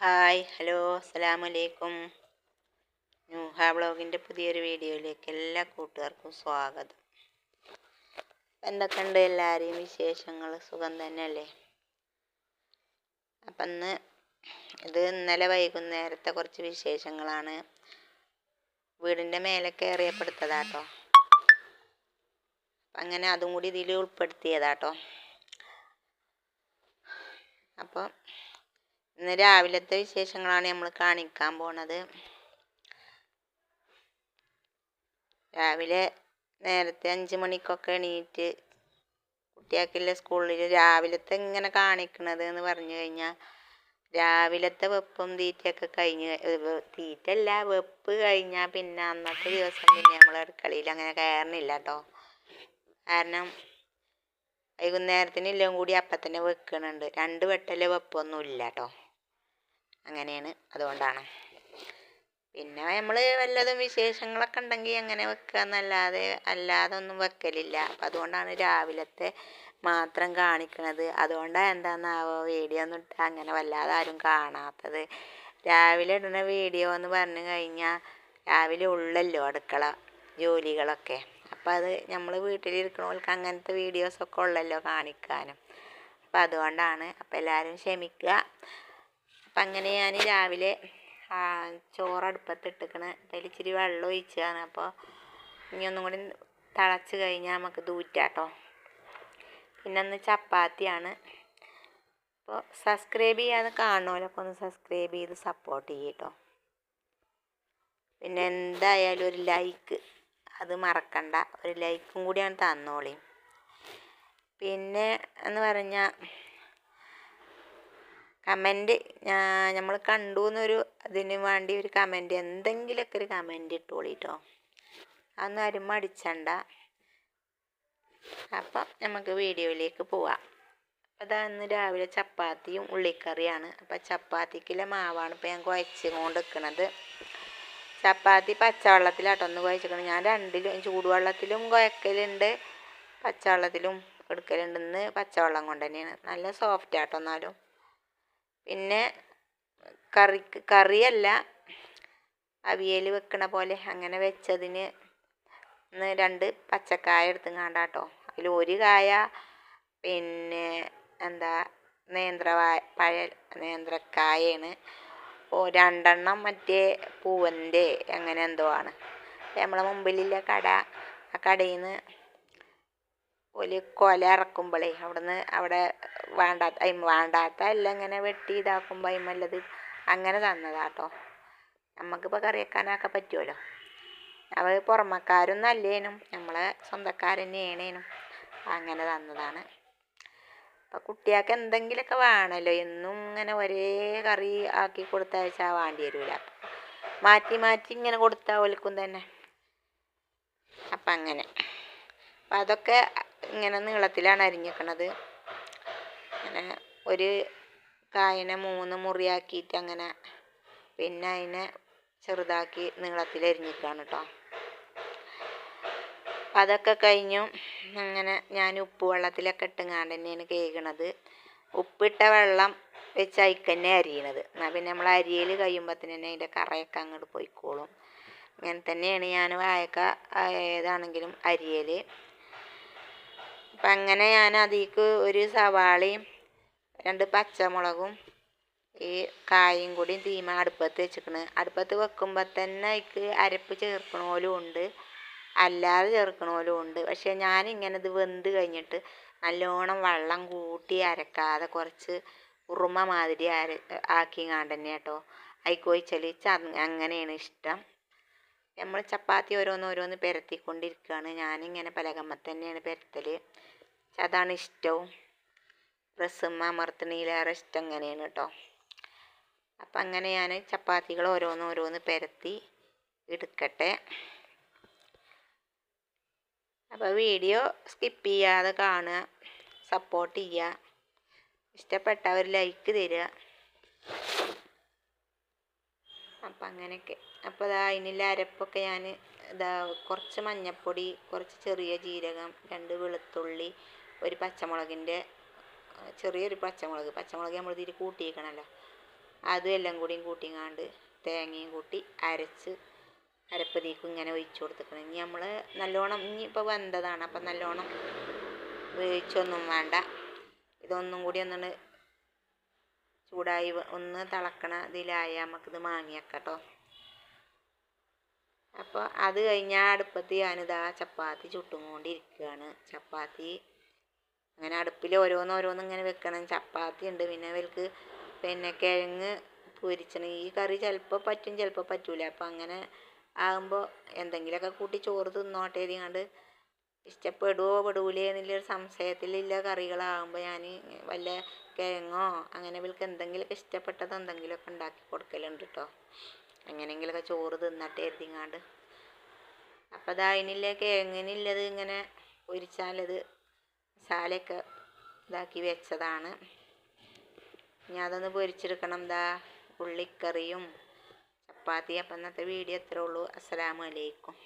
Hi hello അസ്സലാമലൈക്കും. നൂഹ വ്ളോഗിൻ്റെ പുതിയൊരു വീഡിയോയിലേക്ക് എല്ലാ കൂട്ടുകാർക്കും സ്വാഗതം. എന്തൊക്കെയുണ്ട് എല്ലാവരെയും വിശേഷങ്ങൾ? സുഖം തന്നെയല്ലേ? അപ്പം ഇത് ഇന്നലെ വൈകുന്നേരത്തെ കുറച്ച് വിശേഷങ്ങളാണ്. വീടിൻ്റെ മേലെ കയറിയപ്പെടുത്തതാട്ടോ. അങ്ങനെ അതും കൂടി ഇതിൽ ഉൾപ്പെടുത്തിയതാട്ടോ. അപ്പോൾ ഇന്ന് രാവിലത്തെ വിശേഷങ്ങളാണ് നമ്മൾ കാണിക്കാൻ പോണത്. രാവിലെ നേരത്തെ 5 മണിക്കൊക്കെ എണീറ്റ് കുട്ടിയാക്കില്ല സ്കൂളിൽ രാവിലത്തെ ഇങ്ങനെ കാണിക്കണത് എന്ന് പറഞ്ഞു കഴിഞ്ഞാൽ രാവിലത്തെ വെപ്പും തീറ്റയൊക്കെ തീറ്റല്ല വെപ്പ് കഴിഞ്ഞാൽ പിന്നെ അന്നത്തെ ദിവസം പിന്നെ നമ്മൾ അടുക്കളയിൽ അങ്ങനെ കയറണില്ല കേട്ടോ. കാരണം വൈകുന്നേരത്തിനെല്ലാം കൂടി അപ്പം തന്നെ വെക്കണുണ്ട്. 2 വെട്ടല് വെപ്പൊന്നും ഇല്ല കേട്ടോ. അങ്ങനെയാണ്, അതുകൊണ്ടാണ്. പിന്നെ നമ്മൾ വല്ലതും വിശേഷങ്ങളൊക്കെ ഉണ്ടെങ്കിൽ അങ്ങനെ വെക്കുക എന്നല്ലാതെ അല്ലാതെ ഒന്നും വെക്കലില്ല. അപ്പം അതുകൊണ്ടാണ് രാവിലത്തെ മാത്രം കാണിക്കണത്. അതുകൊണ്ടാണ് എന്താണെന്നാവോ വീഡിയോ ഒന്നും ഇട്ടാൽ അങ്ങനെ വല്ലാതെ ആരും കാണാത്തത്. രാവിലെ ഇടുന്ന വീഡിയോ എന്ന് പറഞ്ഞു കഴിഞ്ഞാൽ രാവിലെ ഉള്ളല്ലോ അടുക്കള ജോലികളൊക്കെ. അപ്പം അത് നമ്മൾ വീട്ടിലിരിക്കണവർക്ക് അങ്ങനത്തെ വീഡിയോസൊക്കെ ഉള്ളല്ലോ കാണിക്കാനും. അപ്പം അതുകൊണ്ടാണ്. അപ്പം എല്ലാവരും ക്ഷമിക്കുക. അപ്പം അങ്ങനെ ഞാൻ രാവിലെ ചോറ് അടുപ്പത്തിട്ടിക്കണ്. അതിൽ ഇച്ചിരി വെള്ളം ഒഴിച്ചതാണ്. അപ്പോൾ ഇനി ഒന്നും കൂടി തിളച്ച് കഴിഞ്ഞാൽ നമുക്ക് ദൂറ്റാട്ടോ. പിന്നെ ഒന്ന് ചപ്പാത്തിയാണ്. അപ്പോൾ സബ്സ്ക്രൈബ് ചെയ്യാതെ കാണുന്നവരൊക്കെ ഒന്ന് സബ്സ്ക്രൈബ് ചെയ്ത് സപ്പോർട്ട് ചെയ്യട്ടോ. പിന്നെ എന്തായാലും ഒരു ലൈക്ക് അത് മറക്കണ്ട. ഒരു ലൈക്കും കൂടിയാണ് തന്നോളി. പിന്നെ എന്ന് പറഞ്ഞാൽ കമൻറ്റ് നമ്മൾ കണ്ടു എന്നൊരു അതിന് വേണ്ടി ഒരു കമൻറ്റ് എന്തെങ്കിലുമൊക്കെ ഒരു കമൻറ്റ് ഇട്ടോളിട്ടോ. അതൊന്നും ആരും മടിച്ചണ്ട. അപ്പം നമുക്ക് വീഡിയോയിലേക്ക് പോവാം. അപ്പോൾ ഇന്ന് രാവിലെ ചപ്പാത്തിയും ഉള്ളിക്കറിയാണ്. അപ്പം ചപ്പാത്തിക്കുള്ള മാവാണ് ഇപ്പോൾ ഞാൻ കുഴച്ച് കൊണ്ട് വെക്കണത്. ചപ്പാത്തി പച്ചവെള്ളത്തിലാട്ടോ ഒന്ന് കുഴച്ചിരിക്കണം. ഞാൻ രണ്ടിലും ചൂടുവെള്ളത്തിലും കുഴക്കലുണ്ട്, പച്ചവെള്ളത്തിലും എടുക്കലുണ്ട്. ഇന്ന് പച്ചവെള്ളം കൊണ്ട് തന്നെയാണ്. നല്ല സോഫ്റ്റ് ആട്ടോ എന്നാലും. പിന്നെ കറിയല്ല, അവിയൽ വെക്കണ പോലെ അങ്ങനെ വെച്ചതിന് ഇന്ന് 2 പച്ചക്കായ എടുത്തുങ്ങാണ്ടാട്ടോ. അതിൽ ഒരു കായ പിന്നെ നേന്ത്രക്കായാണ്. അപ്പോൾ 2 എണ്ണം മറ്റേ പൂവൻ്റെ അങ്ങനെ എന്തോ ആണ്. നമ്മളെ മുമ്പിലുള്ള കട, ആ കടയിൽ നിന്ന് ഒരു കൊല ഇറക്കുമ്പോഴേ അവിടെ വേണ്ടാത്ത എല്ലാം ഇങ്ങനെ വെട്ടി ഇതാക്കുമ്പോൾ അതിമല്ലത് അങ്ങനെ തന്നതാട്ടോ. നമുക്കിപ്പോൾ കറി വെക്കാനൊക്കെ പറ്റുമല്ലോ. അവർ പുറമക്കാരൊന്നും അല്ലേനും, നമ്മളെ സ്വന്തക്കാരനെയാണേനും. അങ്ങനെ തന്നതാണ്. അപ്പോൾ കുട്ടികൾക്ക് എന്തെങ്കിലുമൊക്കെ വേണമല്ലോ. എന്നും ഇങ്ങനെ ഒരേ കറി ആക്കി കൊടുത്തയച്ചാൽ വേണ്ടി വരില്ല. മാറ്റി മാറ്റി ഇങ്ങനെ കൊടുത്താൽ ഓൽക്കും തന്നെ. അപ്പം അങ്ങനെ. അപ്പം അതൊക്കെ ഇങ്ങനെ നീളത്തിലാണ് അരിഞ്ഞിരിക്കണത്. അങ്ങനെ ഒരു കായനെ 3 മുറിയാക്കിയിട്ട് അങ്ങനെ പിന്നെ അതിനെ ചെറുതാക്കി നീളത്തിൽ അരിഞ്ഞിരിക്കുകയാണ് കേട്ടോ. അപ്പം അതൊക്കെ കഴിഞ്ഞു. അങ്ങനെ ഞാൻ ഉപ്പ് വെള്ളത്തിലൊക്കെ ഇട്ടുങ്ങാണ്ട് തന്നെയാണ് കേൾക്കണത്. ഉപ്പിട്ട വെള്ളം വെച്ച് അതിക്കന്നെ അരിയണത്. എന്നാൽ പിന്നെ നമ്മൾ അരിയൽ കഴിയുമ്പോഴത്തേന് തന്നെ അതിൻ്റെ കറയൊക്കെ അങ്ങോട്ട് പോയിക്കോളും. അങ്ങനെ തന്നെയാണ് ഞാൻ വാഴക്ക ഏതാണെങ്കിലും അരിയൽ. അപ്പം അങ്ങനെ ഞാൻ അതിലേക്ക് ഒരു സവാളയും 2 പച്ചമുളകും ഈ കായും കൂടി അടുപ്പത്ത് വെച്ചിക്കണ്. അടുപ്പത്ത് വെക്കുമ്പോൾ തന്നെ അതിക്ക് അരപ്പ് ചേർക്കണോലും ഉണ്ട്, അല്ലാതെ ചേർക്കണോലും ഉണ്ട്. പക്ഷെ ഞാനിങ്ങനെ ഇത് വെന്ത് കഴിഞ്ഞിട്ട് നല്ലോണം വെള്ളം കൂട്ടി അരക്കാതെ കുറച്ച് ഉറുമ മാതിരി ആക്കിങ്ങാണ്ട് തന്നെ കേട്ടോ അതിക്ക് ഒഴിച്ചാൽ അങ്ങനെയാണ് ഇഷ്ടം. നമ്മൾ ചപ്പാത്തി ഓരോന്ന് പരത്തിക്കൊണ്ടിരിക്കുകയാണ്. ഞാനിങ്ങനെ പലകമ്മ തന്നെയാണ് പരത്തൽ. അതാണ് ഇഷ്ടവും. പ്രസ്സുമ്മ അമർത്തണയിലേറെ ഇഷ്ടം അങ്ങനെയാണ് കേട്ടോ. അപ്പം അങ്ങനെ ഞാൻ ചപ്പാത്തികൾ ഓരോന്ന് പരത്തി എടുക്കട്ടെ. അപ്പോൾ വീഡിയോ സ്കിപ്പ് ചെയ്യാതെ കാണുക, സപ്പോർട്ട് ചെയ്യുക, ഇഷ്ടപ്പെട്ടവർ ലൈക്ക് തരിക. അപ്പം അങ്ങനെയൊക്കെ. അപ്പോൾ അതിനുള്ള അരപ്പൊക്കെ ഞാൻ കുറച്ച് മഞ്ഞൾപ്പൊടി, കുറച്ച് ചെറിയ ജീരകം, 2 വെളുത്തുള്ളി, ഒരു പച്ചമുളകിൻ്റെ ചെറിയൊരു പച്ചമുളക് നമ്മൾ ഇതിൽ കൂട്ടിയിരിക്കണമല്ലോ. അതും എല്ലാം കൂടിയും കൂട്ടിങ്ങാണ്ട് തേങ്ങയും കൂട്ടി അരപ്പതിക്കും ഇങ്ങനെ ഒഴിച്ചു കൊടുത്തിക്കണം. ഇനി നമ്മൾ നല്ലോണം ഇനിയിപ്പോൾ വെന്തതാണ്, അപ്പം നല്ലോണം വേവിച്ചൊന്നും വേണ്ട. ഇതൊന്നും കൂടി ഒന്ന് ചൂടായി ഒന്ന് തിളക്കണ ഇതിലായ നമുക്കിത് മാങ്ങിയേക്കാം കേട്ടോ. അപ്പോൾ അത് കഴിഞ്ഞാൽ അടുപ്പത്ത് ഞാനിതാ ചപ്പാത്തി ചുട്ടുകൊണ്ടിരിക്കുകയാണ്. ചപ്പാത്തി അങ്ങനെ അടുപ്പിൽ ഓരോന്നോരോന്ന് ഇങ്ങനെ വെക്കണം. ചപ്പാത്തി ഉണ്ട്, പിന്നെ അവർക്ക് കിഴങ്ങ് പൊരിച്ചണം. ഈ കറി ചിലപ്പോൾ പറ്റും ചിലപ്പോൾ പറ്റൂല. അപ്പം അങ്ങനെ ആകുമ്പോൾ എന്തെങ്കിലുമൊക്കെ കൂട്ടി ചോറ് തിന്നോട്ടെ എഴുതിങ്ങാണ്ട് ഇഷ്ടപ്പെടുവോ പെടൂലേ എന്നുള്ളൊരു സംശയത്തിലുള്ള കറികളാകുമ്പോൾ ഞാൻ വല്ല കിഴങ്ങോ അങ്ങനെ ഇവർക്ക് എന്തെങ്കിലുമൊക്കെ ഇഷ്ടപ്പെട്ടത് എന്തെങ്കിലുമൊക്കെ ഉണ്ടാക്കി കൊടുക്കലുണ്ട് കേട്ടോ. എങ്ങനെയെങ്കിലുമൊക്കെ ചോറ് തിന്നട്ടെ എഴുതിങ്ങാണ്ട്. അപ്പം അത് അതിനുള്ള കിഴങ്ങിനുള്ളത് ഇങ്ങനെ പൊരിച്ചാലത് മസാലയൊക്കെ ഇതാക്കി വെച്ചതാണ്. ഇനി അതൊന്ന് പൊരിച്ചെടുക്കണം. ഉള്ളിക്കറിയും ചപ്പാത്തി. അപ്പം ഇന്നത്തെ വീഡിയോ ഇത്രേ ഉള്ളൂ. അസ്സലാമു അലൈക്കും.